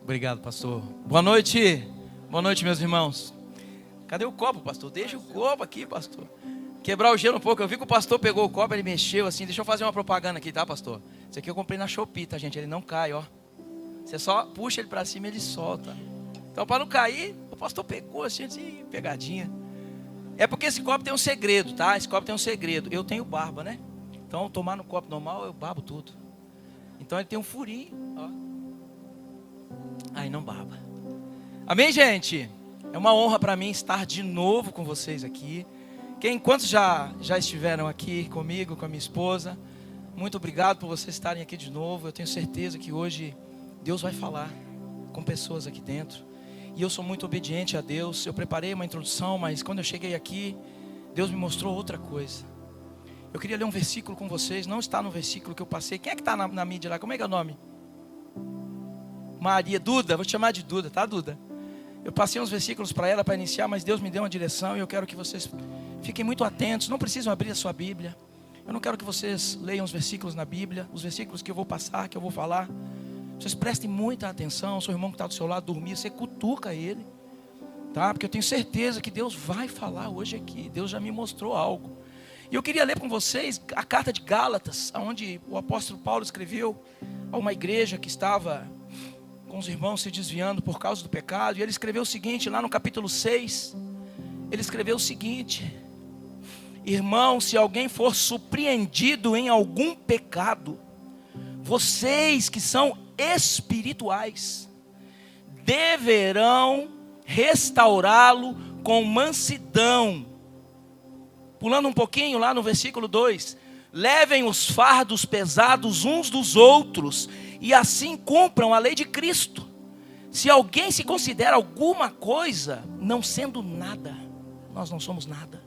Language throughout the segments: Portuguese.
Obrigado, pastor. Boa noite. Boa noite, meus irmãos. Cadê o copo, pastor? Deixa o copo aqui, pastor. Quebrar o gelo um pouco. Eu vi que o pastor pegou o copo, ele mexeu assim. Deixa eu fazer uma propaganda aqui, tá, pastor? Esse aqui eu comprei na Shopee, tá, gente? Ele não cai, ó. Você só puxa ele pra cima e ele solta. Então, para não cair, o pastor pegou assim, pegadinha. É porque esse copo tem um segredo, tá? Esse copo tem um segredo. Eu tenho barba, né? Então, tomar no copo normal, eu babo tudo. Então, ele tem um furinho, ó. Aí não baba. Amém, gente? É uma honra para mim estar de novo com vocês aqui. Quantos já estiveram aqui comigo, com a minha esposa? Muito obrigado por vocês estarem aqui de novo. Eu tenho certeza que hoje Deus vai falar com pessoas aqui dentro. E eu sou muito obediente a Deus. Eu preparei uma introdução, mas quando eu cheguei aqui, Deus me mostrou outra coisa. Eu queria ler um versículo com vocês. Não está no versículo que eu passei. Quem é que está na mídia lá? Como é que é o nome? Maria, Duda, vou te chamar de Duda, tá, Duda? Eu passei uns versículos para ela para iniciar, mas Deus me deu uma direção e eu quero que vocês fiquem muito atentos. Não precisam abrir a sua Bíblia. Eu não quero que vocês leiam os versículos na Bíblia, os versículos que eu vou passar, que eu vou falar. Vocês prestem muita atenção. Seu irmão que está do seu lado dormir, você cutuca ele, tá? Porque eu tenho certeza que Deus vai falar hoje aqui. Deus já me mostrou algo. E eu queria ler com vocês a carta de Gálatas, onde o apóstolo Paulo escreveu a uma igreja que estava com os irmãos se desviando por causa do pecado. E ele escreveu o seguinte, lá no capítulo 6. Ele escreveu o seguinte: irmão, se alguém for surpreendido em algum pecado, vocês que são espirituais deverão restaurá-lo com mansidão. Pulando um pouquinho lá no versículo 2: levem os fardos pesados uns dos outros e assim cumpram a lei de Cristo. Se alguém se considera alguma coisa, não sendo nada, nós não somos nada.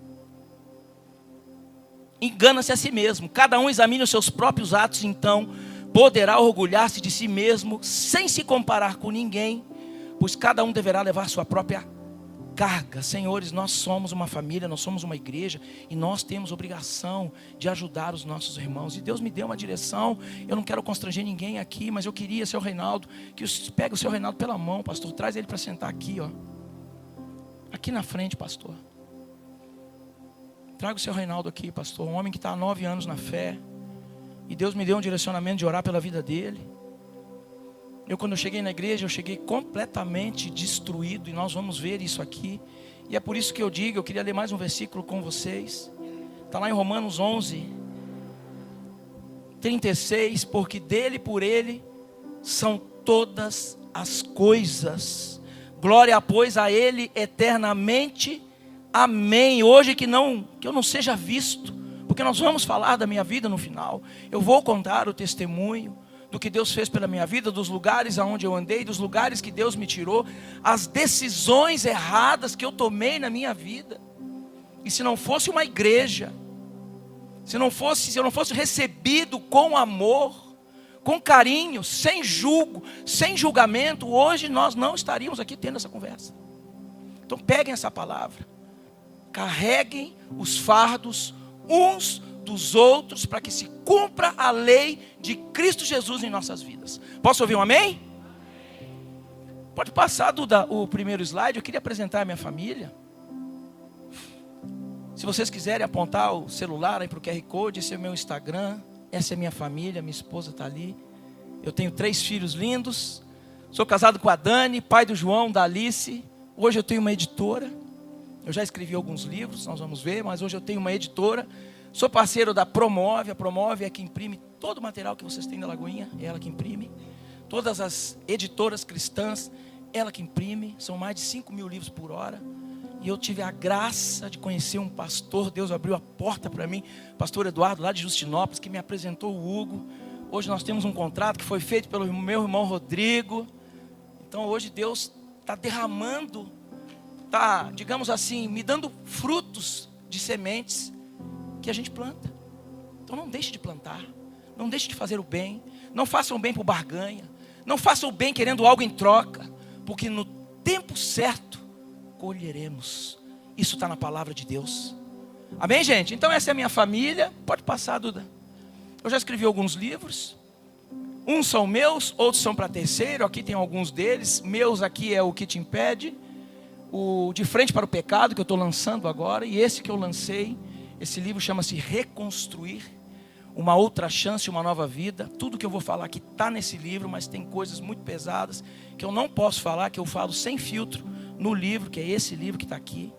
Engana-se a si mesmo. Cada um examine os seus próprios atos, então poderá orgulhar-se de si mesmo, sem se comparar com ninguém, pois cada um deverá levar sua própria carga. Senhores, nós somos uma família, nós somos uma igreja, e nós temos obrigação de ajudar os nossos irmãos. E Deus me deu uma direção. Eu não quero constranger ninguém aqui, mas eu queria, seu Reinaldo, que pegue o seu Reinaldo pela mão, pastor. Traz ele para sentar aqui, ó. Aqui na frente, pastor. Traga o seu Reinaldo aqui, pastor. Um homem que está há 9 anos na fé. E Deus me deu um direcionamento de orar pela vida dele. Quando eu cheguei na igreja, eu cheguei completamente destruído. E nós vamos ver isso aqui. E é por isso que eu digo, eu queria ler mais um versículo com vocês. Está lá em Romanos 11, 36. Porque dele e por ele são todas as coisas. Glória, pois, a ele eternamente. Amém. Hoje que eu não seja visto, porque nós vamos falar da minha vida no final. Eu vou contar o testemunho do que Deus fez pela minha vida, dos lugares aonde eu andei, dos lugares que Deus me tirou, as decisões erradas que eu tomei na minha vida. E se não fosse uma igreja, se eu não fosse recebido com amor, com carinho, sem julgo, sem julgamento, hoje nós não estaríamos aqui tendo essa conversa. Então peguem essa palavra, carreguem os fardos uns dos outros, para que se cumpra a lei de Cristo Jesus em nossas vidas. Posso ouvir um amém? Pode passar, Duda, o primeiro slide. Eu queria apresentar a minha família. Se vocês quiserem apontar o celular aí para o QR Code, esse é o meu Instagram, essa é a minha família, minha esposa está ali. Eu tenho 3 filhos lindos, sou casado com a Dani, pai do João, da Alice. Hoje eu tenho uma editora, eu já escrevi alguns livros, nós vamos ver, mas hoje eu tenho uma editora. Sou parceiro da Promove. A Promove é que imprime todo o material que vocês têm da Lagoinha, é ela que imprime. Todas as editoras cristãs, ela que imprime. São mais de 5 mil livros por hora. E eu tive a graça de conhecer um pastor. Deus abriu a porta para mim, pastor Eduardo, lá de Justinópolis, que me apresentou o Hugo. Hoje nós temos um contrato que foi feito pelo meu irmão Rodrigo. Então hoje Deus está derramando, está, digamos assim, me dando frutos de sementes que a gente planta. Então não deixe de plantar, não deixe de fazer o bem, não façam o bem por barganha, não façam o bem querendo algo em troca, porque no tempo certo colheremos. Isso está na palavra de Deus. Amém, gente? Então essa é a minha família. Pode passar, Duda. Eu já escrevi alguns livros. Uns são meus, outros são para terceiro. Aqui tem alguns deles. Meus aqui é o que te impede. O De Frente para o Pecado, que eu estou lançando agora. E esse que eu lancei, esse livro chama-se Reconstruir. Uma outra chance, uma nova vida. Tudo que eu vou falar aqui está nesse livro, mas tem coisas muito pesadas que eu não posso falar, que eu falo sem filtro no livro, que é esse livro que está aqui.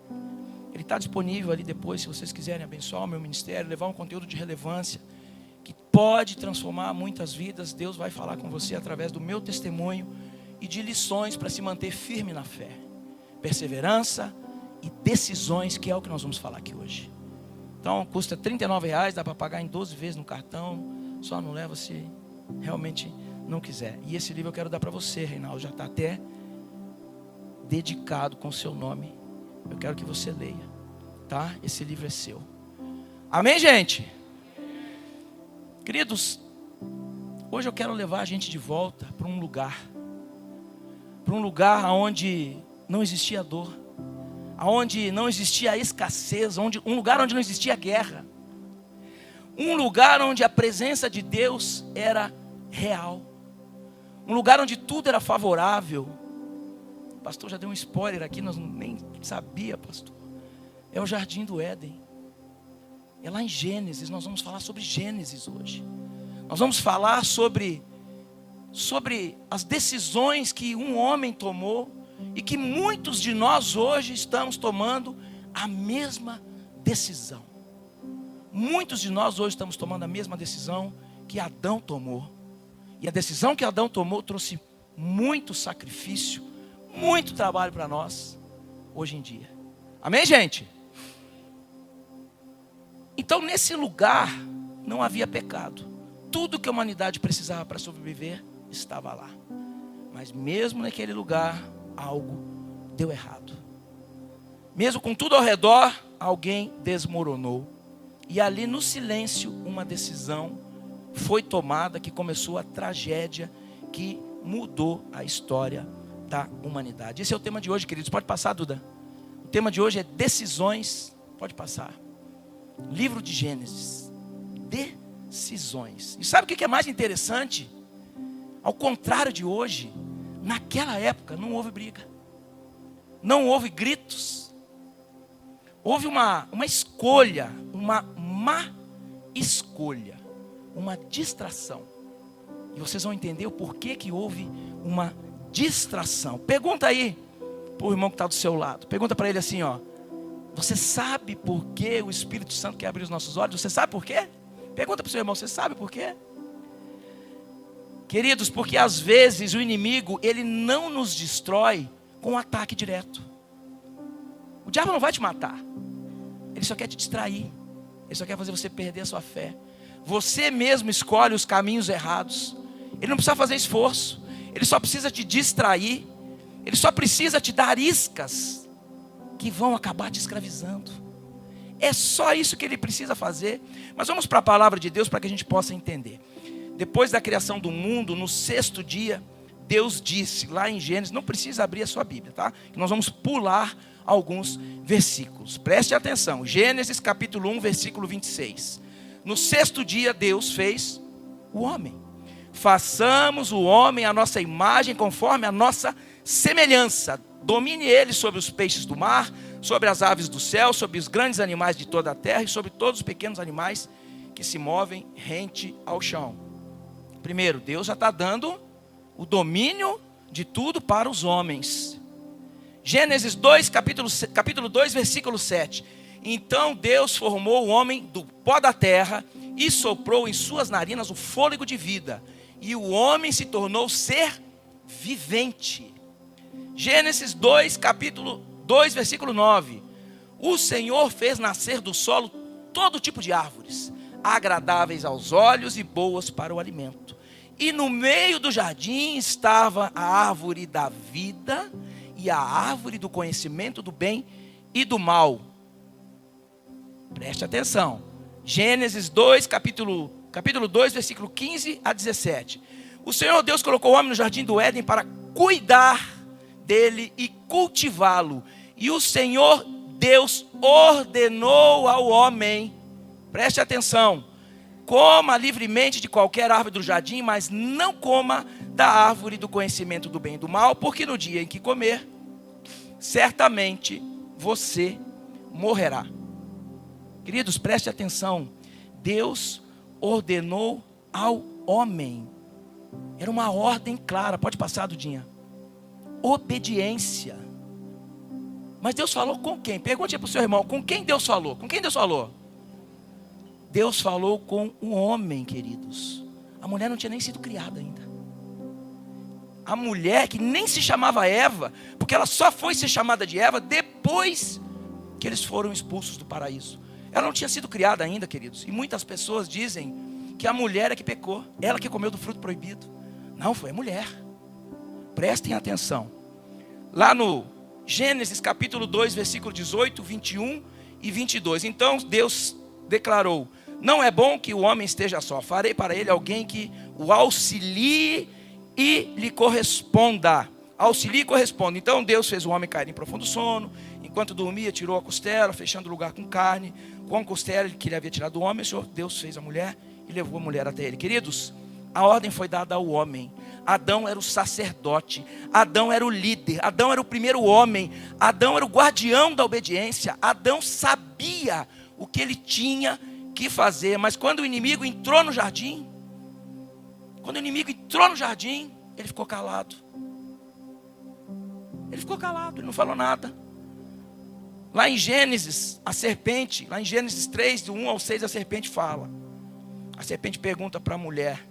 Ele está disponível ali depois, se vocês quiserem abençoar o meu ministério, levar um conteúdo de relevância, que pode transformar muitas vidas. Deus vai falar com você através do meu testemunho e de lições para se manter firme na fé. Perseverança e decisões, que é o que nós vamos falar aqui hoje. Então, custa R$39, dá para pagar em 12 vezes no cartão. Só não leva se realmente não quiser. E esse livro eu quero dar para você, Reinaldo. Já está até dedicado com o seu nome. Eu quero que você leia, tá? Esse livro é seu. Amém, gente? Queridos, hoje eu quero levar a gente de volta para um lugar. Para um lugar onde não existia dor. Onde não existia escassez, um lugar onde não existia guerra, um lugar onde a presença de Deus era real, um lugar onde tudo era favorável. O pastor já deu um spoiler aqui, nós nem sabia, pastor. É o Jardim do Éden, é lá em Gênesis. Nós vamos falar sobre Gênesis hoje. Nós vamos falar sobre as decisões que um homem tomou, e que muitos de nós hoje estamos tomando a mesma decisão. Muitos de nós hoje estamos tomando a mesma decisão que Adão tomou. E a decisão que Adão tomou trouxe muito sacrifício, muito trabalho para nós hoje em dia. Amém, gente? Então, nesse lugar não havia pecado. Tudo que a humanidade precisava para sobreviver estava lá. Mas mesmo naquele lugar, algo deu errado. Mesmo com tudo ao redor, alguém desmoronou. E ali no silêncio, uma decisão foi tomada que começou a tragédia que mudou a história da humanidade. Esse é o tema de hoje, queridos. Pode passar, Duda. O tema de hoje é decisões. Pode passar. Livro de Gênesis. Decisões. E sabe o que é mais interessante? Ao contrário de hoje, naquela época não houve briga, não houve gritos, houve uma escolha, uma má escolha, uma distração. E vocês vão entender o porquê que houve uma distração. Pergunta aí para o irmão que está do seu lado, pergunta para ele assim, ó: você sabe por que o Espírito Santo quer abrir os nossos olhos? Você sabe por quê? Pergunta para o seu irmão, você sabe por quê? Queridos, porque às vezes o inimigo, ele não nos destrói com um ataque direto. O diabo não vai te matar. Ele só quer te distrair. Ele só quer fazer você perder a sua fé. Você mesmo escolhe os caminhos errados. Ele não precisa fazer esforço. Ele só precisa te distrair. Ele só precisa te dar iscas que vão acabar te escravizando. É só isso que ele precisa fazer. Mas vamos para a palavra de Deus para que a gente possa entender. Depois da criação do mundo, no 6º dia, Deus disse, lá em Gênesis, não precisa abrir a sua Bíblia, tá? Nós vamos pular alguns versículos. Preste atenção, Gênesis capítulo 1, versículo 26. No 6º dia, Deus fez o homem. Façamos o homem à nossa imagem, conforme a nossa semelhança. Domine ele sobre os peixes do mar, sobre as aves do céu, sobre os grandes animais de toda a terra e sobre todos os pequenos animais que se movem rente ao chão. Primeiro, Deus já está dando o domínio de tudo para os homens. Gênesis 2, capítulo 2, versículo 7. Então Deus formou o homem do pó da terra e soprou em suas narinas o fôlego de vida. E o homem se tornou ser vivente. Gênesis 2, capítulo 2, versículo 9. O Senhor fez nascer do solo todo tipo de árvores, agradáveis aos olhos e boas para o alimento. E no meio do jardim estava a árvore da vida e a árvore do conhecimento do bem e do mal. Preste atenção. Gênesis 2, capítulo 2, versículo 15 a 17. O Senhor Deus colocou o homem no jardim do Éden para cuidar dele e cultivá-lo. E o Senhor Deus ordenou ao homem, preste atenção, coma livremente de qualquer árvore do jardim, mas não coma da árvore do conhecimento do bem e do mal, porque no dia em que comer, certamente você morrerá. Queridos, preste atenção. Deus ordenou ao homem. Era uma ordem clara. Pode passar, Dudinha. Obediência. Mas Deus falou com quem? Pergunte para o seu irmão, com quem Deus falou? Com quem Deus falou? Deus falou com o homem, queridos. A mulher não tinha nem sido criada ainda. A mulher que nem se chamava Eva, porque ela só foi ser chamada de Eva depois que eles foram expulsos do paraíso. Ela não tinha sido criada ainda, queridos. E muitas pessoas dizem que a mulher é que pecou, ela que comeu do fruto proibido. Não, foi a mulher. Prestem atenção. Lá no Gênesis capítulo 2, versículo 18, 21 e 22. Então Deus declarou: não é bom que o homem esteja só. Farei para ele alguém que o auxilie e lhe corresponda. Auxilie e corresponda. Então Deus fez o homem cair em profundo sono. Enquanto dormia, tirou a costela, fechando o lugar com carne. Com a costela que ele havia tirado do homem, o Senhor Deus fez a mulher e levou a mulher até ele. Queridos, a ordem foi dada ao homem. Adão era o sacerdote, Adão era o líder, Adão era o primeiro homem, Adão era o guardião da obediência. Adão sabia o que ele tinha que fazer, mas quando o inimigo entrou no jardim, ele ficou calado. Ele ficou calado, ele não falou nada. Lá em Gênesis, a serpente, lá em Gênesis 3, do 1 ao 6, a serpente fala. A serpente pergunta para a mulher: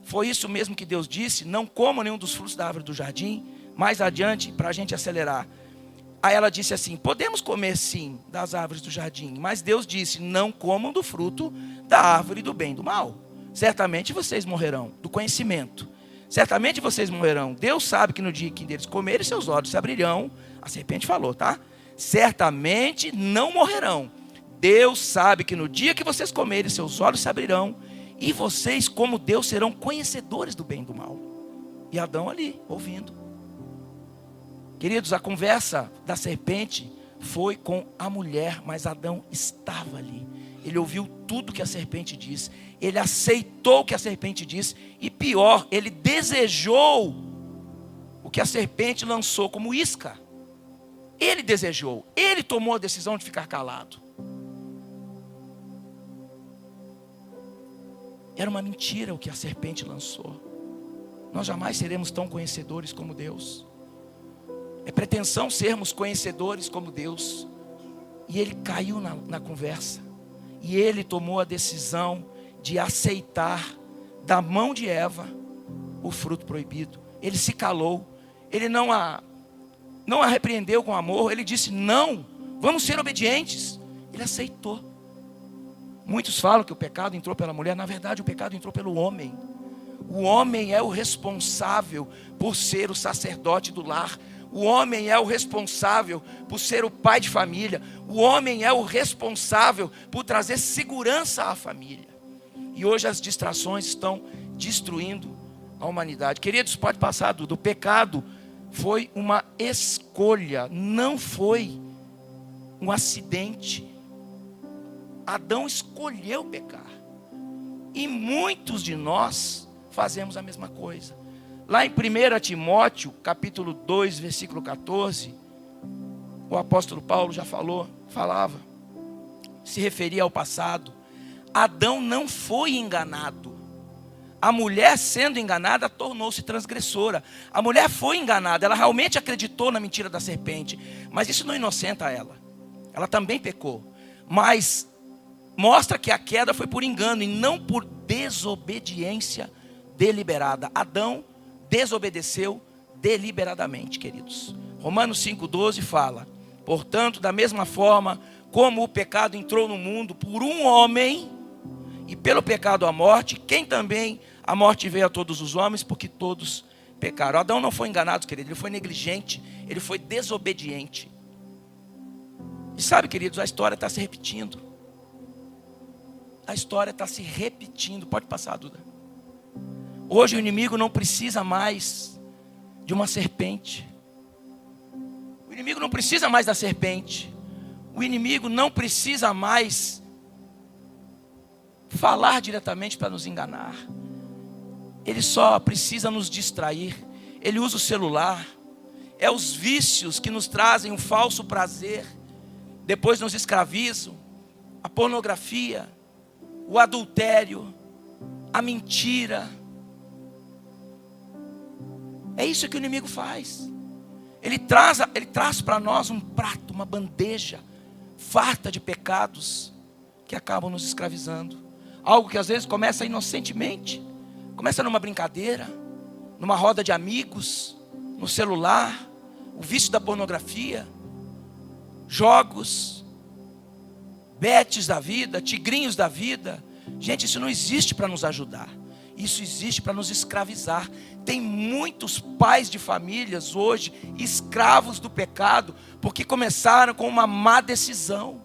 foi isso mesmo que Deus disse? Não comam nenhum dos frutos da árvore do jardim? Mais adiante, para a gente acelerar. Aí ela disse assim: podemos comer sim das árvores do jardim, mas Deus disse: não comam do fruto da árvore do bem e do mal. Certamente vocês morrerão, do conhecimento. Certamente vocês morrerão. Deus sabe que no dia que eles comerem, seus olhos se abrirão. A serpente falou, tá? Certamente não morrerão. Deus sabe que no dia que vocês comerem, seus olhos se abrirão. E vocês, como Deus, serão conhecedores do bem e do mal. E Adão ali, ouvindo. Queridos, a conversa da serpente foi com a mulher, mas Adão estava ali. Ele ouviu tudo que a serpente disse. Ele aceitou o que a serpente disse. E pior, ele desejou o que a serpente lançou como isca. Ele desejou. Ele tomou a decisão de ficar calado. Era uma mentira o que a serpente lançou. Nós jamais seremos tão conhecedores como Deus. É pretensão sermos conhecedores como Deus. E ele caiu na conversa. E ele tomou a decisão de aceitar da mão de Eva o fruto proibido. Ele se calou. Ele não a repreendeu com amor. Ele disse: não, vamos ser obedientes. Ele aceitou. Muitos falam que o pecado entrou pela mulher. Na verdade, o pecado entrou pelo homem. O homem é o responsável por ser o sacerdote do lar. O homem é o responsável por ser o pai de família. O homem é o responsável por trazer segurança à família. E hoje as distrações estão destruindo a humanidade. Queridos, pode passar, do pecado foi uma escolha, não foi um acidente. Adão escolheu pecar. E muitos de nós fazemos a mesma coisa. Lá em 1 Timóteo, capítulo 2, versículo 14, o apóstolo Paulo já falava, se referia ao passado. Adão não foi enganado. A mulher, sendo enganada, tornou-se transgressora. A mulher foi enganada, ela realmente acreditou na mentira da serpente. Mas isso não inocenta ela. Ela também pecou. Mas mostra que a queda foi por engano e não por desobediência deliberada. Adão desobedeceu deliberadamente, queridos. Romanos 5,12 fala: portanto, da mesma forma como o pecado entrou no mundo por um homem, e pelo pecado a morte, quem também a morte veio a todos os homens, porque todos pecaram. Adão não foi enganado, querido, ele foi negligente, ele foi desobediente. E sabe, queridos, a história está se repetindo. A história está se repetindo. Pode passar, Duda. Hoje o inimigo não precisa mais de uma serpente. O inimigo não precisa mais da serpente. O inimigo não precisa mais falar diretamente para nos enganar. Ele só precisa nos distrair. Ele usa o celular. É os vícios que nos trazem um falso prazer, depois nos escravizam. A pornografia, o adultério, a mentira. É isso que o inimigo faz. Ele traz para nós um prato, uma bandeja farta de pecados que acabam nos escravizando. Algo que às vezes começa inocentemente, começa numa brincadeira, numa roda de amigos, no celular, o vício da pornografia, jogos, betes da vida, tigrinhos da vida. Gente, isso não existe para nos ajudar. Isso existe para nos escravizar. Tem muitos pais de famílias hoje escravos do pecado, porque começaram com uma má decisão,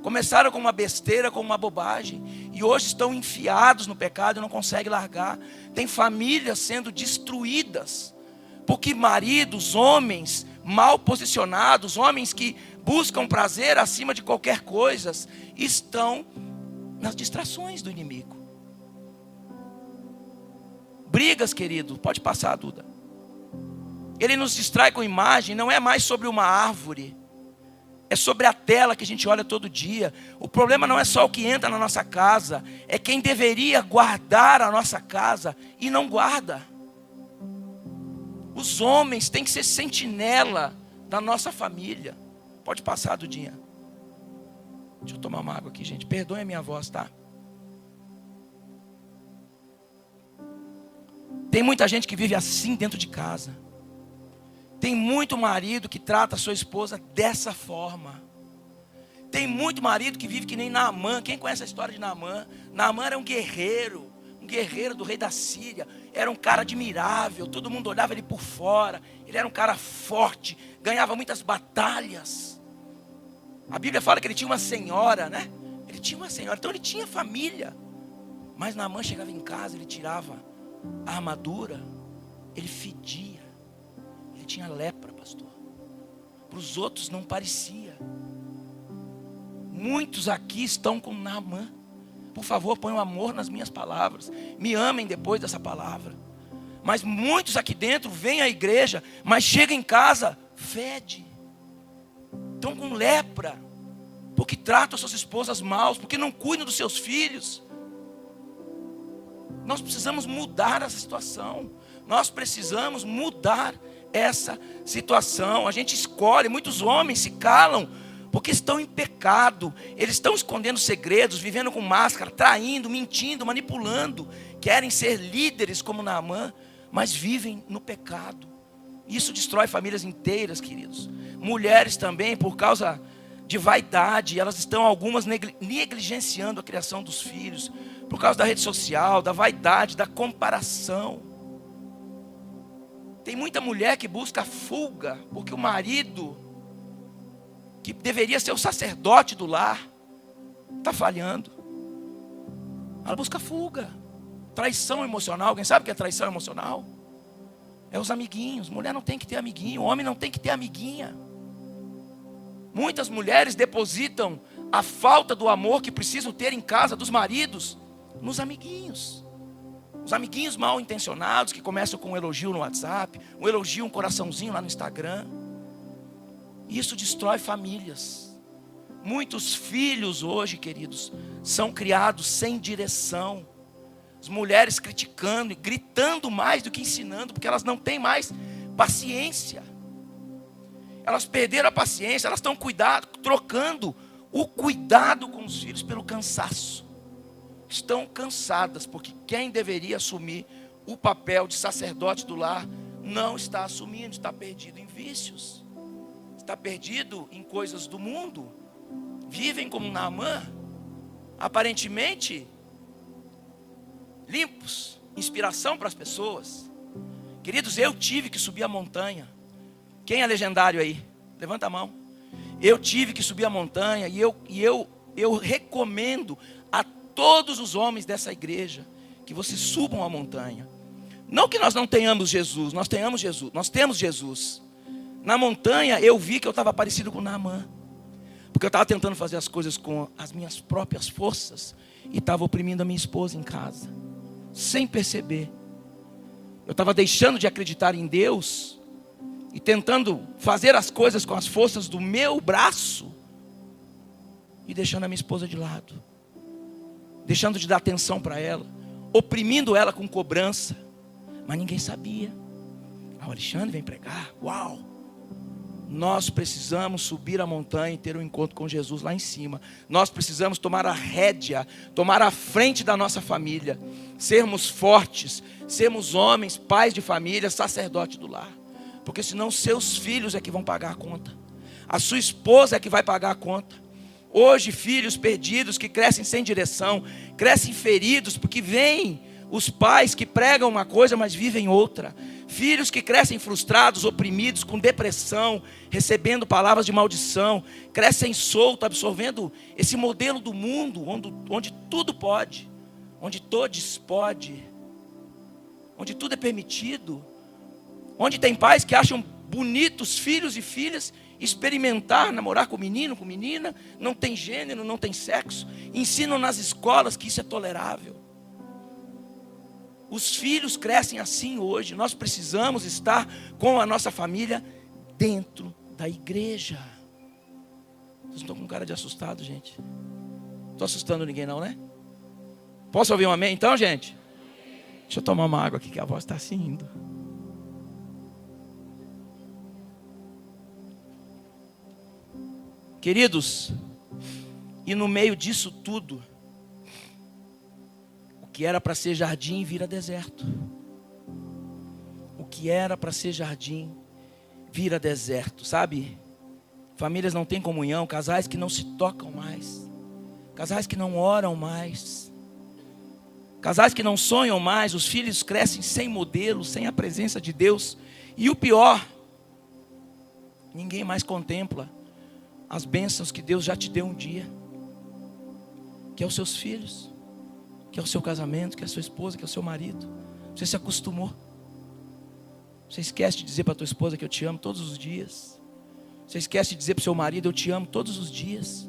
começaram com uma besteira, com uma bobagem, e hoje estão enfiados no pecado e não conseguem largar. Tem famílias sendo destruídas, porque maridos, homens mal posicionados, homens que buscam prazer acima de qualquer coisa, estão nas distrações do inimigo. Brigas, querido, pode passar, Duda. Ele nos distrai com imagem, não é mais sobre uma árvore, é sobre a tela que a gente olha todo dia. O problema não é só o que entra na nossa casa, é quem deveria guardar a nossa casa e não guarda. Os homens têm que ser sentinela da nossa família. Pode passar, Dudinha. Deixa eu tomar uma água aqui, gente. Perdoe a minha voz, tá? Tem muita gente que vive assim dentro de casa. Tem muito marido que trata a sua esposa dessa forma. Tem muito marido que vive que nem Naamã. Quem conhece a história de Naamã? Naamã era um guerreiro do rei da Síria. Era um cara admirável, todo mundo olhava ele por fora. Ele era um cara forte, ganhava muitas batalhas. A Bíblia fala que ele tinha uma senhora, né? Ele tinha uma senhora, então ele tinha família. Mas Naamã chegava em casa, ele tirava a armadura, ele fedia. Ele tinha lepra, pastor. Para os outros não parecia. Muitos aqui estão com Naamã. Por favor, ponham amor nas minhas palavras. Me amem depois dessa palavra. Mas muitos aqui dentro vêm à igreja, mas chegam em casa, fede. Estão com lepra. Porque tratam suas esposas mal, porque não cuidam dos seus filhos. Nós precisamos mudar essa situação. Nós precisamos mudar essa situação. A gente escolhe, muitos homens se calam porque estão em pecado. Eles estão escondendo segredos, vivendo com máscara, traindo, mentindo, manipulando. Querem ser líderes como Naamã, mas vivem no pecado. Isso destrói famílias inteiras, queridos. Mulheres também, por causa de vaidade, elas estão algumas negligenciando a criação dos filhos, por causa da rede social, da vaidade, da comparação. Tem muita mulher que busca fuga, porque o marido, que deveria ser o sacerdote do lar, está falhando. Ela busca fuga. Traição emocional. Alguém sabe o que é traição emocional? É os amiguinhos. Mulher não tem que ter amiguinho, homem não tem que ter amiguinha. Muitas mulheres depositam a falta do amor que precisam ter em casa dos maridos nos amiguinhos. Os amiguinhos mal intencionados que começam com um elogio no WhatsApp, um elogio, um coraçãozinho lá no Instagram. Isso destrói famílias. Muitos filhos hoje, queridos, são criados sem direção. As mulheres criticando e gritando mais do que ensinando, porque elas não têm mais paciência. Elas perderam a paciência, elas estão trocando o cuidado com os filhos pelo cansaço. Estão cansadas, porque quem deveria assumir o papel de sacerdote do lar não está assumindo, está perdido em vícios, está perdido em coisas do mundo. Vivem como Naamã, aparentemente limpos, inspiração para as pessoas. Queridos, eu tive que subir a montanha. Quem é legendário aí? Levanta a mão. Eu tive que subir a montanha e eu recomendo a todos os homens dessa igreja que vocês subam a montanha. Não que nós não tenhamos Jesus, nós temos Jesus. Na montanha eu vi que eu estava parecido com Naamã, porque eu estava tentando fazer as coisas com as minhas próprias forças. e estava oprimindo a minha esposa em casa, sem perceber. Eu estava deixando de acreditar em Deus e tentando fazer as coisas com as forças do meu braço e deixando a minha esposa de lado, deixando de dar atenção para ela, oprimindo ela com cobrança, mas ninguém sabia. O Alexandre vem pregar, uau! Nós precisamos subir a montanha e ter um encontro com Jesus lá em cima. Nós precisamos tomar a rédea, tomar a frente da nossa família, sermos fortes, sermos homens, pais de família, sacerdote do lar. Porque senão seus filhos é que vão pagar a conta. A sua esposa é que vai pagar a conta. Hoje filhos perdidos que crescem sem direção, crescem feridos porque vêm os pais que pregam uma coisa mas vivem outra. Filhos que crescem frustrados, oprimidos, com depressão, recebendo palavras de maldição, crescem soltos, absorvendo esse modelo do mundo, onde tudo pode, onde todos pode, onde tudo é permitido, onde tem pais que acham bonitos filhos e filhas experimentar, namorar com menino, com menina, não tem gênero, não tem sexo, ensinam nas escolas que isso é tolerável. Os filhos crescem assim hoje. Nós precisamos estar com a nossa família dentro da igreja. Vocês não estão com cara de assustado, gente? Não estou assustando ninguém não, né? Posso ouvir um amém então, gente? Deixa eu tomar uma água aqui que a voz está assim indo. Queridos, e no meio disso tudo, o que era para ser jardim vira deserto. O que era para ser jardim vira deserto, sabe? Famílias não têm comunhão, casais que não se tocam mais, casais que não oram mais, casais que não sonham mais, os filhos crescem sem modelo, sem a presença de Deus. E o pior, ninguém mais contempla as bênçãos que Deus já te deu um dia, que é os seus filhos, que é o seu casamento, que é a sua esposa, que é o seu marido. Você se acostumou. Você esquece de dizer para a tua esposa que eu te amo todos os dias. Você esquece de dizer para o seu marido, eu te amo todos os dias.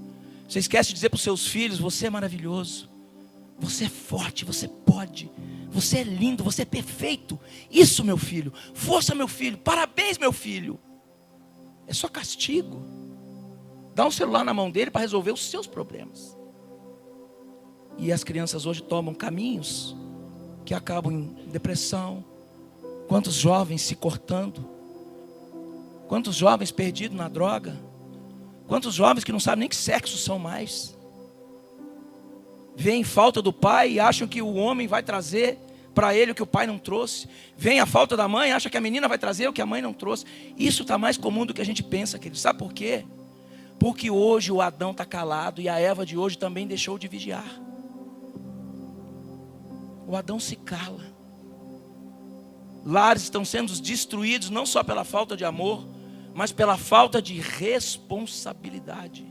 Você esquece de dizer para os seus filhos, você é maravilhoso, você é forte, você pode, você é lindo, você é perfeito. Isso, meu filho, força, meu filho, parabéns, meu filho. É só castigo. Dá um celular na mão dele para resolver os seus problemas. E as crianças hoje tomam caminhos que acabam em depressão. Quantos jovens se cortando? Quantos jovens perdidos na droga? Quantos jovens que não sabem nem que sexo são mais? Vêem falta do pai e acham que o homem vai trazer para ele o que o pai não trouxe. Vem a falta da mãe e acha que a menina vai trazer o que a mãe não trouxe. Isso está mais comum do que a gente pensa, querido. Sabe por quê? Porque hoje o Adão está calado e a Eva de hoje também deixou de vigiar. O Adão se cala. Lares estão sendo destruídos não só pela falta de amor, mas pela falta de responsabilidade.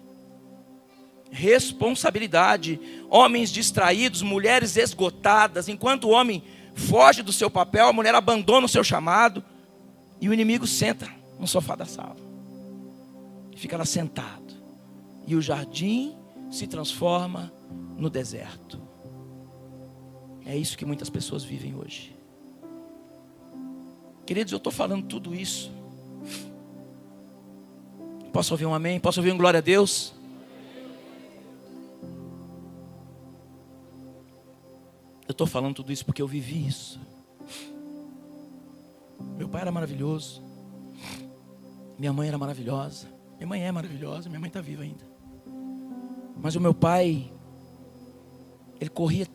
Responsabilidade. Homens distraídos, mulheres esgotadas. Enquanto o homem foge do seu papel, a mulher abandona o seu chamado. E o inimigo senta no sofá da sala. Fica lá sentado. E o jardim se transforma no deserto. É isso que muitas pessoas vivem hoje. Queridos, eu estou falando tudo isso. Posso ouvir um amém? Posso ouvir um glória a Deus? Eu estou falando tudo isso porque eu vivi isso. Meu pai era maravilhoso. Minha mãe era maravilhosa. Minha mãe é maravilhosa, minha mãe está viva ainda. Mas o meu pai, ele corria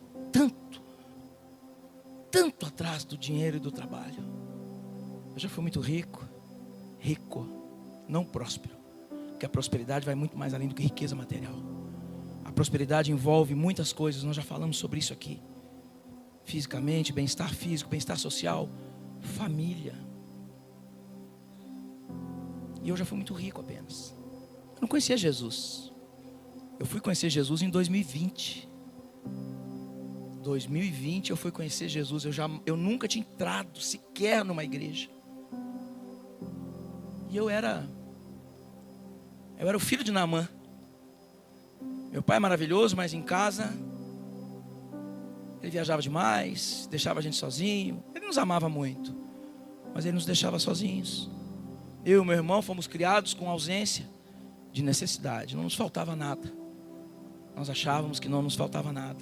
tanto atrás do dinheiro e do trabalho. Eu já fui muito rico, não próspero. Porque a prosperidade vai muito mais além do que riqueza material. A prosperidade envolve muitas coisas, nós já falamos sobre isso aqui. Fisicamente, bem-estar físico, bem-estar social, família. E eu já fui muito rico apenas. Eu não conhecia Jesus. Eu fui conhecer Jesus em 2020. 2020 eu fui conhecer Jesus. Eu nunca tinha entrado sequer numa igreja. E eu era o filho de Naamã. Meu pai é maravilhoso, mas em casa Ele viajava demais, deixava a gente sozinho. Ele nos amava muito, mas ele nos deixava sozinhos. Eu e meu irmão fomos criados com ausência de necessidade. Não nos faltava nada. Nós achávamos que não nos faltava nada.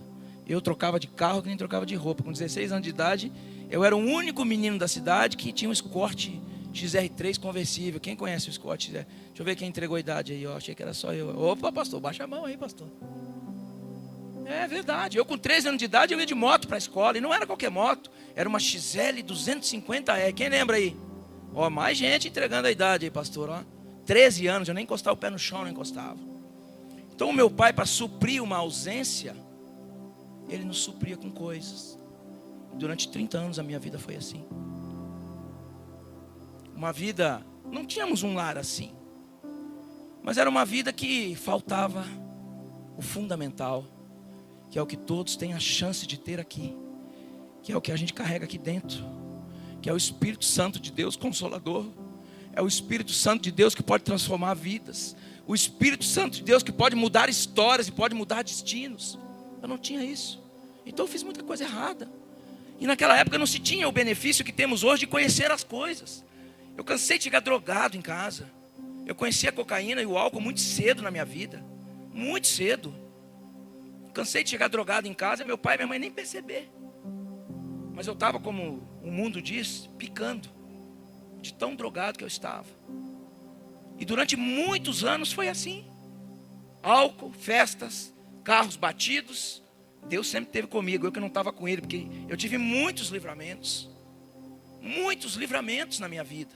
Eu trocava de carro que nem trocava de roupa. Com 16 anos de idade, eu era o único menino da cidade que tinha um Escort XR3 conversível. Quem conhece o Escort XR? Deixa eu ver quem entregou a idade aí. Eu achei que era só eu. Opa, pastor, baixa a mão aí, pastor. É verdade. Eu com 13 anos de idade, eu ia de moto para a escola. E não era qualquer moto. Era uma XL 250E. Quem lembra aí? Ó, mais gente entregando a idade aí, pastor. Ó. 13 anos, eu nem encostava o pé no chão, não encostava. Então o meu pai, para suprir uma ausência, ele nos supria com coisas. Durante 30 anos a minha vida foi assim. Uma vida, não tínhamos um lar assim, mas era uma vida que faltava o fundamental, que é o que todos têm a chance de ter aqui, que é o que a gente carrega aqui dentro, que é o Espírito Santo de Deus Consolador. É o Espírito Santo de Deus que pode transformar vidas, o Espírito Santo de Deus que pode mudar histórias e pode mudar destinos. Eu não tinha isso, então eu fiz muita coisa errada. E naquela época não se tinha o benefício que temos hoje de conhecer as coisas. Eu cansei de chegar drogado em casa. Eu conheci a cocaína e o álcool muito cedo na minha vida. Muito cedo. Cansei de chegar drogado em casa, meu pai e minha mãe nem perceber. Mas eu estava, como o mundo diz, picando. De tão drogado que eu estava. E durante muitos anos foi assim. Álcool, festas, carros batidos. Deus sempre esteve comigo, eu que não estava com Ele, porque eu tive muitos livramentos na minha vida.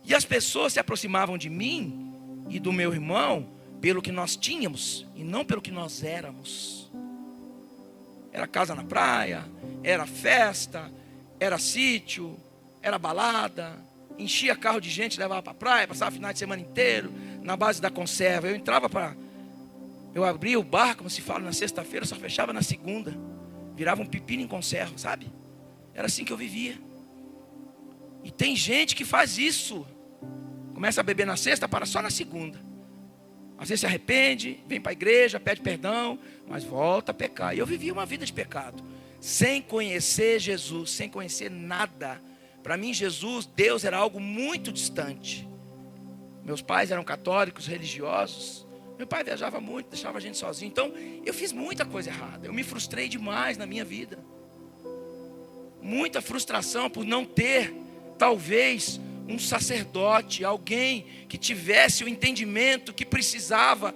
E as pessoas se aproximavam de mim e do meu irmão pelo que nós tínhamos e não pelo que nós éramos. Era casa na praia, era festa, era sítio, era balada, enchia carro de gente, levava para a praia, passava final de semana inteiro na base da conserva. Eu abria o bar, como se fala, na sexta-feira, só fechava na segunda. Virava um pepino em conserva, sabe? Era assim que eu vivia. E tem gente que faz isso. Começa a beber na sexta, para só na segunda. Às vezes se arrepende, vem para a igreja, pede perdão, mas volta a pecar. E eu vivia uma vida de pecado, sem conhecer Jesus, sem conhecer nada. Para mim Jesus, Deus era algo muito distante. Meus pais eram católicos, religiosos. Meu pai viajava muito, deixava a gente sozinho. Então eu fiz muita coisa errada. Eu me frustrei demais na minha vida. Muita frustração por não ter, talvez, um sacerdote, alguém que tivesse o entendimento que precisava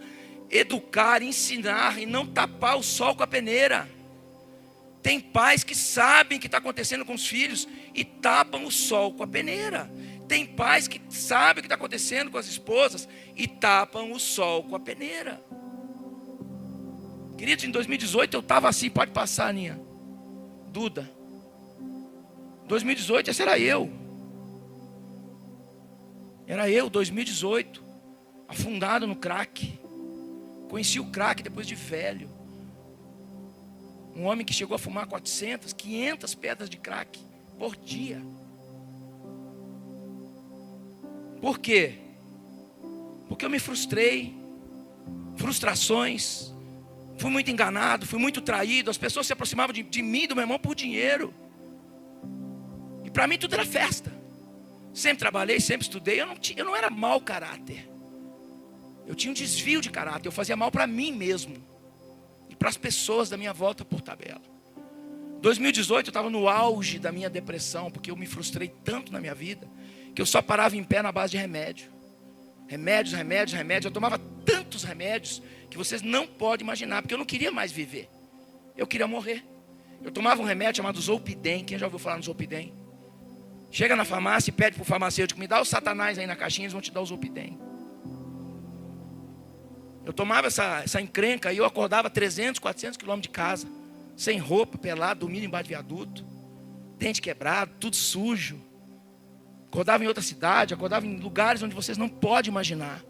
educar, ensinar e não tapar o sol com a peneira. Tem pais que sabem o que está acontecendo com os filhos e tapam o sol com a peneira. Tem pais que sabem o que está acontecendo com as esposas e tapam o sol com a peneira. Queridos, em 2018 eu estava assim, pode passar, Aninha. Duda. 2018, esse era eu. Era eu, 2018. Afundado no crack. Conheci o crack depois de velho. Um homem que chegou a fumar 400, 500 pedras de crack por dia. Por quê? Porque eu me frustrei. Frustrações. Fui muito enganado, fui muito traído. As pessoas se aproximavam de mim e do meu irmão por dinheiro. E para mim tudo era festa. Sempre trabalhei, sempre estudei. Eu não era mau caráter. Eu tinha um desvio de caráter. Eu fazia mal para mim mesmo. E para as pessoas da minha volta por tabela. 2018 eu estava no auge da minha depressão. Porque eu me frustrei tanto na minha vida. Que eu só parava em pé na base de remédio. Remédios. Eu tomava tantos remédios que vocês não podem imaginar. Porque eu não queria mais viver. Eu queria morrer. Eu tomava um remédio chamado Zolpidem. Quem já ouviu falar no Zolpidem? Chega na farmácia e pede para o farmacêutico: me dá o Satanás aí na caixinha, eles vão te dar o Zolpidem. Eu tomava essa encrenca e eu acordava 300, 400 quilômetros de casa. Sem roupa, pelado, dormindo embaixo de viaduto. Dente quebrado, tudo sujo. Acordava em outra cidade, acordava em lugares onde vocês não podem imaginar.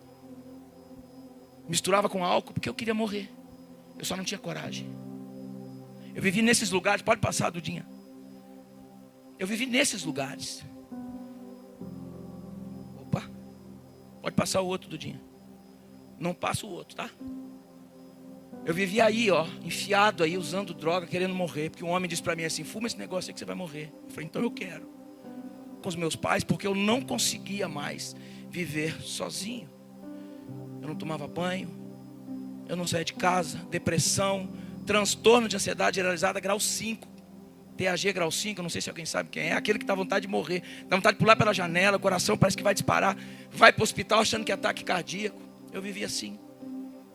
Misturava com álcool porque eu queria morrer. Eu só não tinha coragem. Eu vivi nesses lugares, pode passar, Dudinha. Eu vivi nesses lugares. Opa, pode passar o outro, Dudinha. Não passa o outro, tá? Eu vivia aí, enfiado aí, usando droga, querendo morrer. Porque um homem disse para mim assim: fuma esse negócio aí que você vai morrer. Eu falei: então eu quero. Com os meus pais, porque eu não conseguia mais viver sozinho. Eu não tomava banho, eu não saía de casa, depressão, transtorno de ansiedade generalizada, grau 5. TAG grau 5, eu não sei se alguém sabe quem é. Aquele que dá vontade de morrer, dá vontade de pular pela janela, o coração parece que vai disparar, vai para o hospital achando que é ataque cardíaco. Eu vivia assim.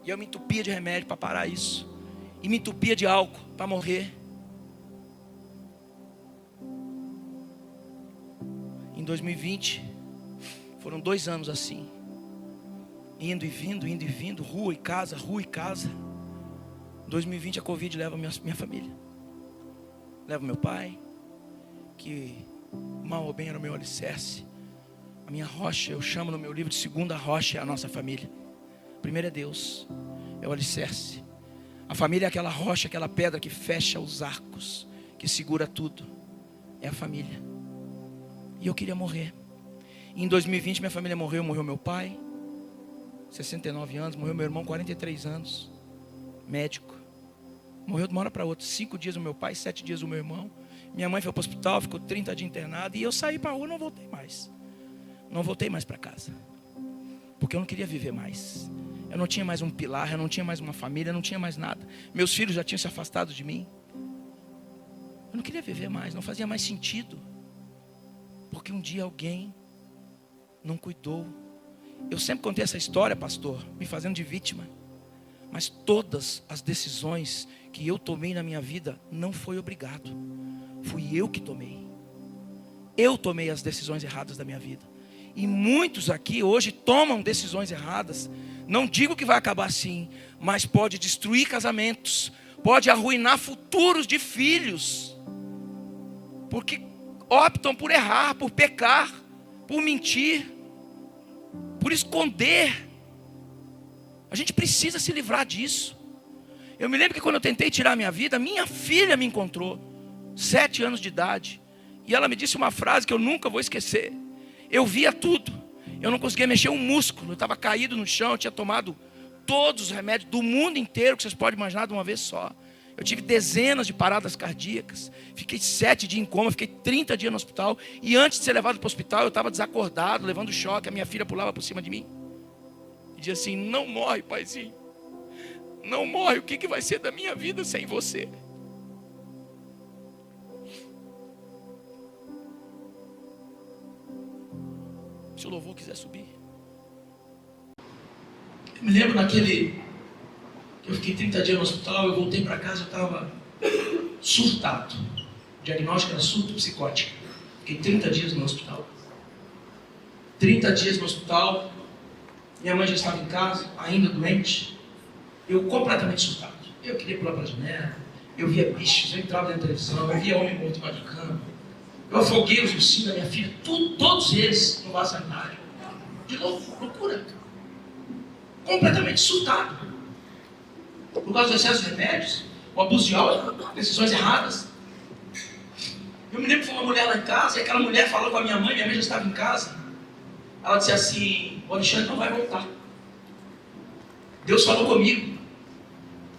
E eu me entupia de remédio para parar isso. E me entupia de álcool para morrer. Em 2020, foram 2 anos assim. Indo e vindo, rua e casa, rua e casa. Em 2020 a Covid leva minha família. Leva meu pai, que mal ou bem era o meu alicerce. A minha rocha, eu chamo no meu livro de segunda rocha, é a nossa família. Primeiro é Deus, é o alicerce. A família é aquela rocha, aquela pedra que fecha os arcos, que segura tudo. É a família. E eu queria morrer. E em 2020 minha família morreu meu pai, 69 anos, morreu meu irmão, 43 anos, médico. Morreu de uma hora para outra. 5 dias o meu pai, 7 dias o meu irmão. Minha mãe foi para o hospital, ficou 30 dias internada. E eu saí para a rua e não voltei mais. Não voltei mais para casa. Porque eu não queria viver mais. Eu não tinha mais um pilar, eu não tinha mais uma família, eu não tinha mais nada. Meus filhos já tinham se afastado de mim. Eu não queria viver mais, não fazia mais sentido. Porque um dia alguém não cuidou. Eu sempre contei essa história, pastor, me fazendo de vítima. Mas todas as decisões que eu tomei na minha vida não foi obrigado. Fui eu que tomei. Eu tomei as decisões erradas da minha vida. E muitos aqui hoje tomam decisões erradas. Não digo que vai acabar assim, mas pode destruir casamentos, pode arruinar futuros de filhos. Porque optam por errar, por pecar, por mentir, por esconder. A gente precisa se livrar disso. Eu me lembro que quando eu tentei tirar a minha vida, minha filha me encontrou, 7 anos de idade, e ela me disse uma frase que eu nunca vou esquecer. Eu via tudo, eu não conseguia mexer um músculo, eu estava caído no chão, eu tinha tomado todos os remédios do mundo inteiro que vocês podem imaginar de uma vez só. Eu tive dezenas de paradas cardíacas, fiquei 7 dias em coma, fiquei 30 dias no hospital, e antes de ser levado para o hospital eu estava desacordado, levando choque, a minha filha pulava por cima de mim. E dizia assim: não morre, paizinho, não morre, o que vai ser da minha vida sem você? Se o louvor quiser subir. Eu me lembro naquele, eu fiquei 30 dias no hospital, eu voltei para casa, eu estava surtado. O diagnóstico era surto psicótico. Fiquei 30 dias no hospital. 30 dias no hospital. Minha mãe já estava em casa, ainda doente. Eu completamente surtado. Eu queria pular para a janela. Eu via bichos, eu entrava na televisão, eu via homem morto embaixo de cama. Eu afoguei os ursinhos da minha filha, todos eles no vaso sanitário. De novo, loucura. Completamente surtado. Por causa do excesso de remédios, o abuso de álcool, decisões erradas. Eu me lembro que foi uma mulher lá em casa, e aquela mulher falou com a minha mãe já estava em casa. Ela disse assim: o Alexandre não vai voltar. Deus falou comigo.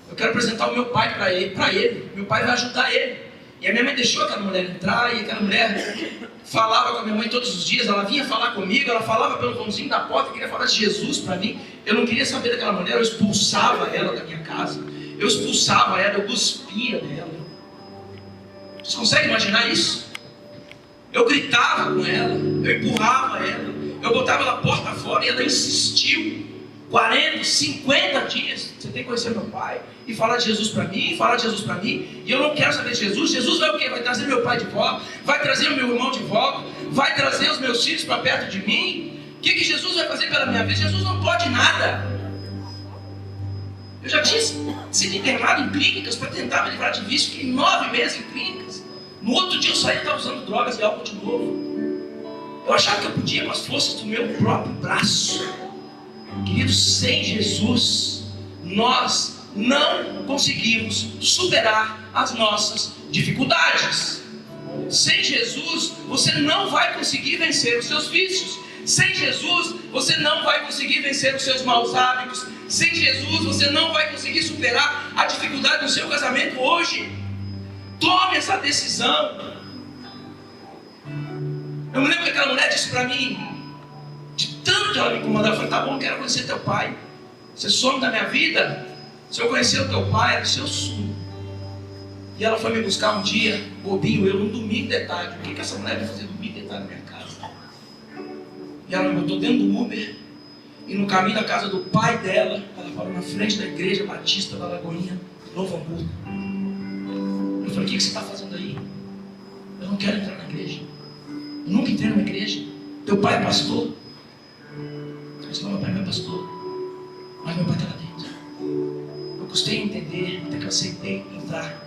Eu quero apresentar o meu pai para ele. Meu pai vai ajudar ele. E a minha mãe deixou aquela mulher entrar, e aquela mulher falava com a minha mãe todos os dias. Ela vinha falar comigo, ela falava pelo vãozinho da porta, queria falar de Jesus para mim. Eu não queria saber daquela mulher, eu expulsava ela da minha casa. Eu expulsava ela, eu cuspia nela. Vocês conseguem imaginar isso? Eu gritava com ela, eu empurrava ela, eu botava ela porta fora e ela insistiu. 40, 50 dias, você tem que conhecer meu pai e falar de Jesus para mim, e eu não quero saber de Jesus. Jesus vai o quê? Vai trazer meu pai de volta, vai trazer o meu irmão de volta, vai trazer os meus filhos para perto de mim. O que Jesus vai fazer pela minha vida? Jesus não pode nada. Eu já tinha sido internado em clínicas para tentar me livrar de vício, fiquei 9 meses em clínicas. No outro dia eu saí e estava usando drogas e álcool de novo. Eu achava que eu podia com as forças do meu próprio braço. Queridos, sem Jesus, nós não conseguimos superar as nossas dificuldades. Sem Jesus, você não vai conseguir vencer os seus vícios. Sem Jesus, você não vai conseguir vencer os seus maus hábitos. Sem Jesus, você não vai conseguir superar a dificuldade do seu casamento hoje. Tome essa decisão. Eu me lembro que aquela mulher disse para mim, de tanto ela me incomodava, eu falei, tá bom, eu quero conhecer teu pai. Você some da minha vida. Se eu conhecer o teu pai, era o seu sumo. E ela foi me buscar um dia, bobinho, eu, num domingo de tarde. O que essa mulher vai fazer domingo de tarde na minha casa? E ela me botou dentro do Uber. E no caminho da casa do pai dela, ela parou na frente da igreja batista da Lagoinha, Novo Hamburgo. Eu falei, o que você está fazendo aí? Eu não quero entrar na igreja. Eu nunca entrei numa igreja. Teu pai é pastor? Eu disse, não, meu pai não é pastor. Mas meu pai está lá dentro. Eu custei entender, até que eu aceitei entrar.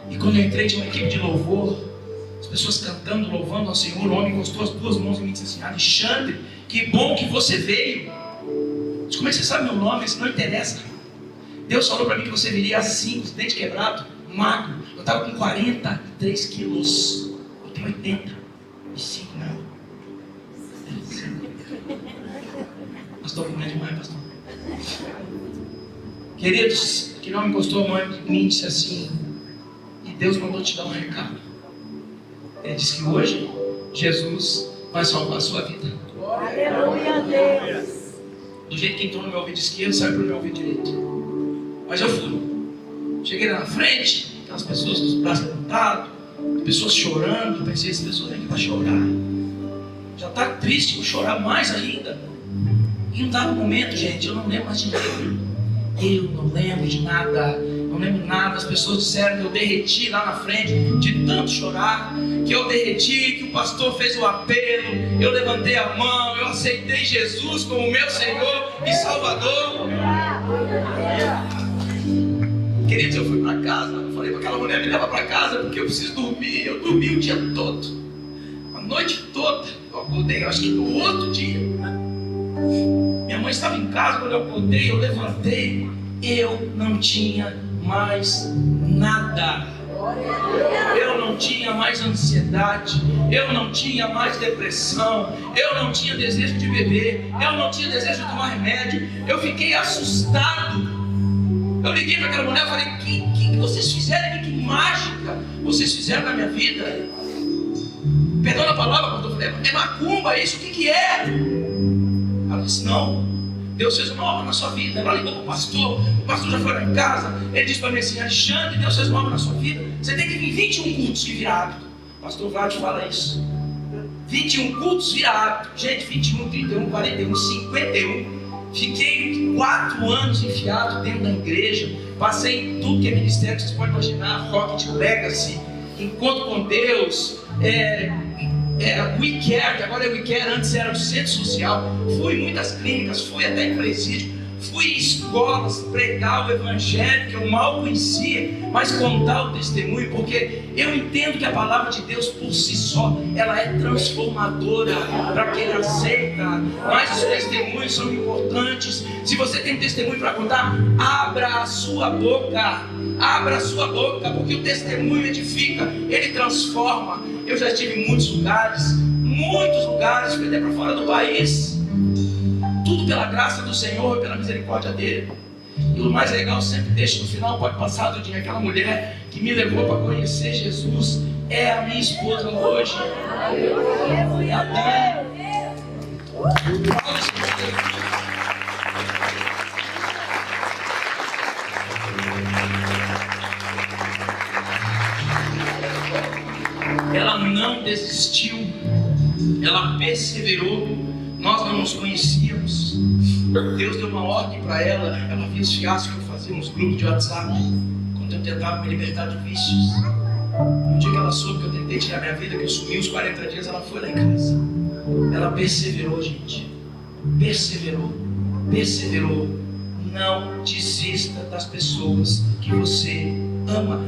E quando eu entrei, tinha uma equipe de louvor, as pessoas cantando, louvando ao Senhor. O homem encostou as duas mãos em mim e disse assim, Alexandre, que bom que você veio. Eu disse, como é que você sabe meu nome? Isso não interessa. Deus falou para mim que você viria assim, com os dentes quebrados, magro. Eu estava com 43 quilos. Eu tenho 85, não. Pastor, como é demais, pastor. Queridos, que não me encostou a mão em mim, disse assim, e Deus mandou te dar um recado. Ele disse que hoje Jesus vai salvar a sua vida. Aleluia, Deus. Do jeito que entrou no meu ouvido esquerdo, saiu para o meu ouvido direito. Mas eu fui. Cheguei lá na frente, aquelas pessoas com os braços levantados, pessoas chorando. Eu pensei, essa pessoa vem aqui para chorar. Já está triste, vou chorar mais ainda. E não dava momento, gente, eu não lembro mais de nada. Eu não lembro de nada. Não lembro nada. As pessoas disseram que eu derreti lá na frente de tanto chorar, que eu derreti, que o pastor fez o apelo, eu levantei a mão, eu aceitei Jesus como meu Senhor e Salvador. Queridos, eu fui para casa, eu falei para aquela mulher, me leva para casa porque eu preciso dormir. Eu dormi o dia todo, a noite toda. Eu acordei, eu acho que no outro dia. Minha mãe estava em casa, quando eu acordei, eu levantei, eu não tinha mais nada. Eu não tinha mais ansiedade, eu não tinha mais depressão, eu não tinha desejo de beber, eu não tinha desejo de tomar remédio. Eu fiquei assustado. Eu liguei para aquela mulher e falei, o que vocês fizeram aqui? Que mágica vocês fizeram na minha vida? Perdão a palavra, quando eu falei, é macumba isso? O que é? Ela disse, não, Deus fez uma obra na sua vida. Ela ligou para o pastor já foi lá em casa, ele disse para mim assim, Alexandre, Deus fez uma obra na sua vida, você tem que vir 21 cultos que vira hábito. O pastor Vlad fala isso, 21 cultos vira hábito. Gente, 21, 31, 41, 51. Fiquei 4 anos enfiado dentro da igreja, passei em tudo que é ministério que vocês podem imaginar, Rock de Legacy, Encontro com Deus, We Care, que agora é We Care, antes era o Centro Social. Fui em muitas clínicas, fui até em presídio, fui em escolas pregar o evangelho que eu mal conhecia, mas contar o testemunho, porque eu entendo que a palavra de Deus por si só, ela é transformadora para quem aceita, mas os testemunhos são importantes. Se você tem testemunho para contar, abra a sua boca, porque o testemunho edifica, ele transforma. Eu já estive em muitos lugares, fui até para fora do país, tudo pela graça do Senhor e pela misericórdia dele. E o mais legal, sempre deixo no final, pode passar do dia, aquela mulher que me levou para conhecer Jesus é a minha esposa hoje. É a Dani. Ela não desistiu, ela perseverou. Nós não nos conhecíamos. Deus deu uma ordem para ela. Ela via os fiascos que eu fazia nos grupos de WhatsApp, quando eu tentava me libertar de vícios. No dia que ela soube que eu tentei tirar minha vida, que eu sumi os 40 dias, ela foi lá em casa. Ela perseverou, gente. Perseverou. Não desista das pessoas que você ama.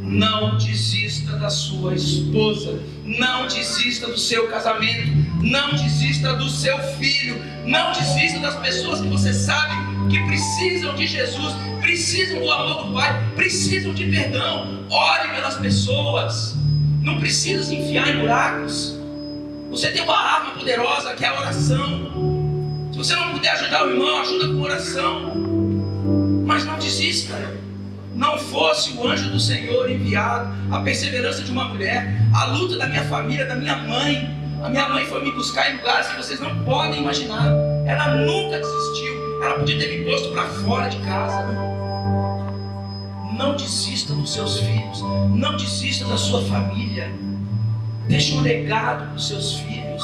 Não desista da sua esposa. Não desista do seu casamento. Não desista do seu filho. Não desista das pessoas que você sabe que precisam de Jesus, precisam do amor do Pai, precisam de perdão. Ore pelas pessoas. Não precisa se enfiar em buracos. Você tem uma arma poderosa que é a oração. Se você não puder ajudar o irmão, ajuda com oração. Mas não desista. Não fosse o anjo do Senhor enviado, a perseverança de uma mulher, a luta da minha família, da minha mãe. A minha mãe foi me buscar em lugares que vocês não podem imaginar. Ela nunca desistiu. Ela podia ter me posto para fora de casa. Não desista dos seus filhos. Não desista da sua família. Deixe um legado para os seus filhos.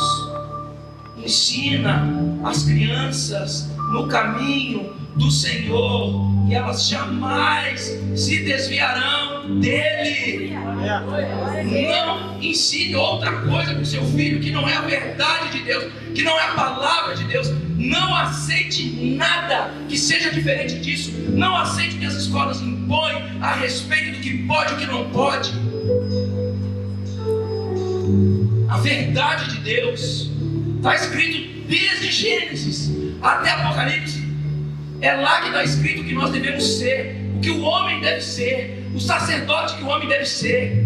Ensina as crianças no caminho do Senhor, e elas jamais se desviarão dele. Não ensine outra coisa para o seu filho que não é a verdade de Deus, que não é a palavra de Deus. Não aceite nada que seja diferente disso. Não aceite o que as escolas impõem a respeito do que pode e o que não pode. A verdade de Deus está escrito desde Gênesis até Apocalipse. É lá que está escrito o que nós devemos ser, o que o homem deve ser, o sacerdote que o homem deve ser,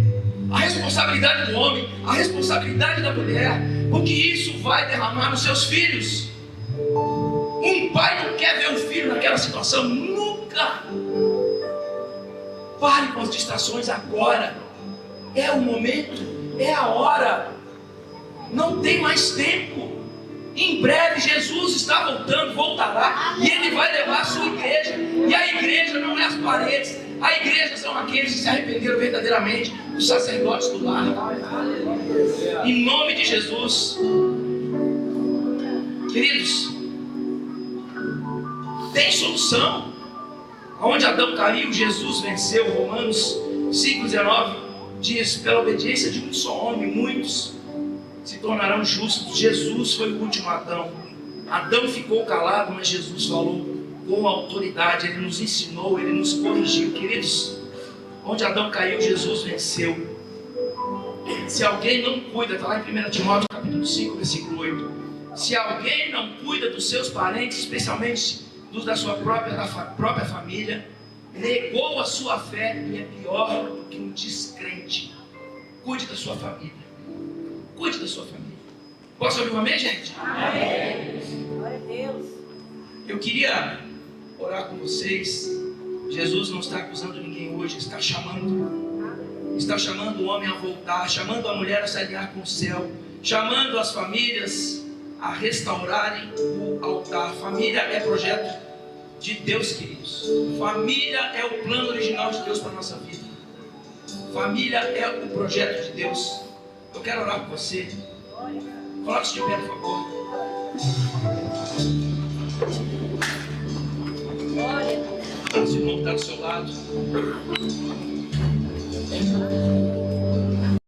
a responsabilidade do homem, a responsabilidade da mulher, o que isso vai derramar nos seus filhos. Um pai não quer ver o filho naquela situação, nunca. Pare com as distrações agora. É o momento, é a hora. Não tem mais tempo. Em breve Jesus está voltando, voltará, e Ele vai levar a sua igreja. E a igreja não é as paredes, a igreja são aqueles que se arrependeram verdadeiramente, os sacerdotes do lar. Em nome de Jesus. Queridos, tem solução. Onde Adão caiu, Jesus venceu. Romanos 5,19 diz: pela obediência de um só homem, muitos se tornarão justos. Jesus foi o último Adão. Adão ficou calado, mas Jesus falou com autoridade. Ele nos ensinou, Ele nos corrigiu. Queridos, onde Adão caiu, Jesus venceu. Se alguém não cuida, está lá em 1 Timóteo capítulo 5, versículo 8. Se alguém não cuida dos seus parentes, especialmente dos da sua própria família, negou a sua fé e é pior do que um descrente. Cuide da sua família. Cuide da sua família. Posso ouvir um amém, gente? Amém. Glória a Deus. Eu queria orar com vocês. Jesus não está acusando ninguém hoje, está chamando. Está chamando o homem a voltar, chamando a mulher a se alinhar com o céu, chamando as famílias a restaurarem o altar. Família é projeto de Deus, queridos. Família é o plano original de Deus para a nossa vida. Família é o projeto de Deus. Eu quero orar com você. Coloque-se de pé, por favor. O irmão que está do seu lado.